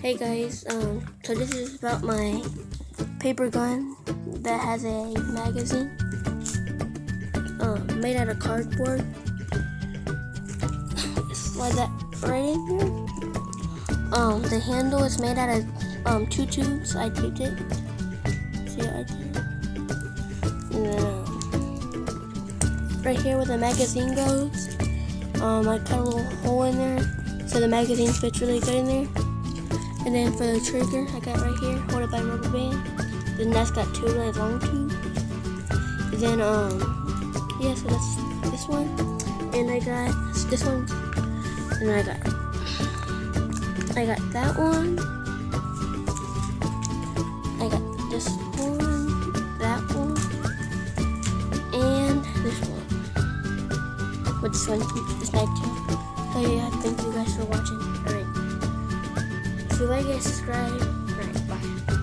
Hey guys, so this is about my paper gun that has a magazine made out of cardboard. Slide that right in here. The handle is made out of 2 tubes. I taped it. See what I did? And then right here where the magazine goes, I cut a little hole in there so the magazine fits really good in there. And then for the trigger, I got right here, hold it by rubber band. Then that's got 2 really long tubes. And then yeah, so that's this one. And I got this one. And I got that one. I got this one, that one, and this one. With this one, this knife too. So yeah, thank you guys for watching. Alright. If you like it, subscribe. Alright, bye.